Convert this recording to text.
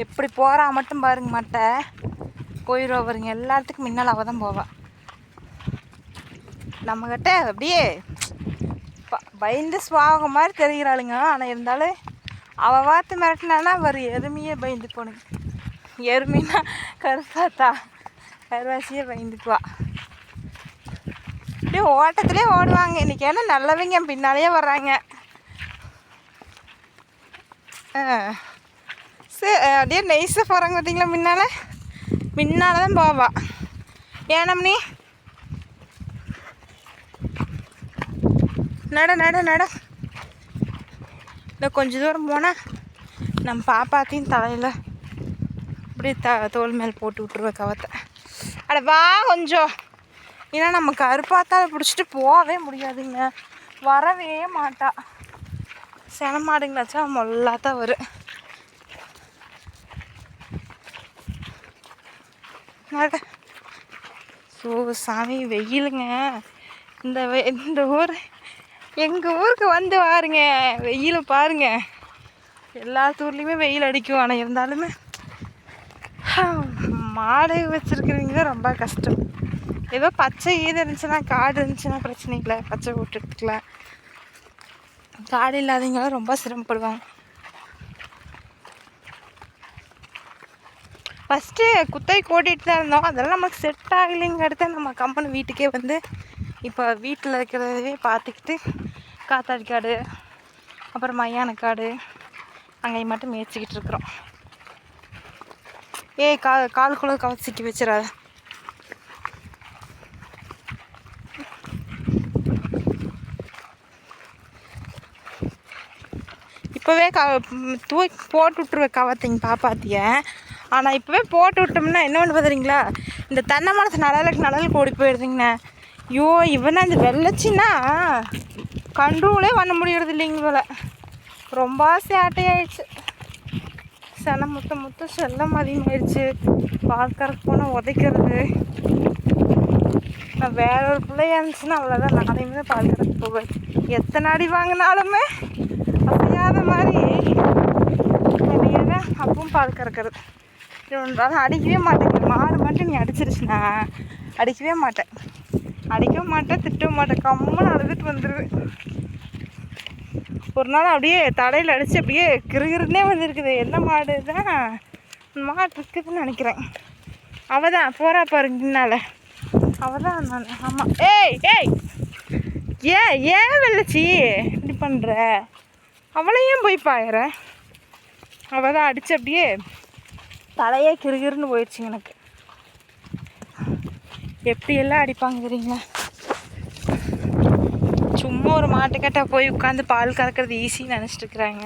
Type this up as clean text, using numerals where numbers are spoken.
எப்படி போகிறா மட்டும் பாருங்க, மட்டை போயிடுவா பாருங்க. எல்லாத்துக்கும் முன்னால் அவள் தான் போவாள். நம்மக்கிட்ட அப்படியே பயந்து சுவாக மாதிரி தெரிகிறாளுங்க. ஆனால் இருந்தாலும் அவள் பார்த்து மிரட்டினானா அவர் எருமையே பயந்து போனுங்க. எருமைன்னா கருப்பாத்தா கருவாசியே பயந்துக்குவா. அப்படியே ஓட்டத்துலேயே ஓடுவாங்க. இன்றைக்கி ஏன்னா நல்லவங்க பின்னாலேயே வர்றாங்க. சரி, அப்படியே நைஸாக போகிறாங்க பார்த்தீங்களா. முன்னால் தான் போவா. ஏனம்னி நட நட நட. இன்னும் கொஞ்சம் தூரம் போனால் நம்ம பாப்பாத்தையும் தலையில் அப்படியே தோல் மேல் போட்டு விட்ருவேன் கவத்தை. அட வா கொஞ்சம். ஏன்னா நம்ம கருப்பாத்தால் பிடிச்சிட்டு போகவே முடியாதுங்க. வரவே மாட்டா. செனமாடுங்களாச்சா மொல்லாத்தான் வரும். நட. ஸோ சாமி வெயிலுங்க. இந்த ஊர் எங்கள் ஊருக்கு வந்து பாருங்க, வெயில் பாருங்க. எல்லா ஊர்லேயுமே வெயில் அடிக்கும். ஆனால் இருந்தாலுமே மாடு வச்சுருக்கிறவங்க தான் ரொம்ப கஷ்டம். ஏதோ பச்சை ஈது இருந்துச்சுன்னா, காடு இருந்துச்சுன்னா பிரச்சனை இல்லை, பச்சை போட்டு எடுத்துக்கலாம். காடு இல்லாதவங்களாம் ரொம்ப சிரமப்படுவாங்க. ஃபஸ்ட்டு குத்தகை ஓட்டிகிட்டு தான் இருந்தோம். அதெல்லாம் நமக்கு செட் ஆகலைங்க. அடுத்து நம்ம கம்பெனி வீட்டுக்கே வந்து இப்போ வீட்டில் இருக்கிறதவே பார்த்துக்கிட்டு காத்தாடிக்காடு அப்புறம் மையானக்காடு அங்கேயும் மட்டும் மேய்ச்சிக்கிட்டு இருக்கிறோம். காலுக்குள்ளே கவச்சிக்கி வச்சிடாத. இப்போவே தூக்கி போட்டு விட்ருவேன் கவத்திங்க பாப்பாத்திய. ஆனால் இப்போவே போட்டு விட்டோம்னா என்ன ஒன்று பார்த்துறீங்களா, இந்த தென்னை மரத்து நிழலுக்கு ஓடி போயிடுதுங்கண்ணே. ஐயோ இவனா இந்த வெள்ளச்சின்னா கண்ட்ரோலே பண்ண முடியறது இல்லைங்க போல. ரொம்ப சேட்டையாயிடுச்சு. செனை முத்த செல்லம் அதிகமாகிடுச்சு. பால் கறக்க போனால் உதைக்கிறது. நான் வேற ஒரு பிள்ளையா இருந்துச்சுன்னா அவ்வளோதான், நாளையுமே தான் பால் கறக்க போவேன். எத்தனை அடி வாங்கினாலுமே அசையாத மாதிரி தான் அப்பவும் பால் கறக்கிறது. இருந்தாலும் அடிக்கவே மாட்டேங்க. மாடு மட்டும் நீ அடிச்சிருச்சுன்னா அடிக்கவே மாட்டேன், திட்டவும் மாட்டேன். கம்முன்னு அழுதுட்டு வந்துடுவேன். ஒரு நாள் அப்படியே தலையில் அடித்து அப்படியே கிருகிருன்னே வந்துருக்குது. என்ன மாடு தான் மாடு இருக்குதுன்னு நினைக்கிறேன். அவள் தான் போகிறா பாருங்கனால. அவள் தான் நான். ஆமாம். ஏய் ஏன் வெள்ளச்சி இப்படி பண்ணுற? அவளையும் போய் பாயிற. அவள் தான் அடித்து அப்படியே தலையே கிருகிருன்னு போயிடுச்சுங்க எனக்கு. எப்படியெல்லாம் அடிப்பாங்க தெரியுங்களா. சும்மா ஒரு மாட்டுக்கட்டை போய் உட்காந்து பால் கறக்கிறது ஈஸின்னு நினச்சிட்டு இருக்கிறாங்க.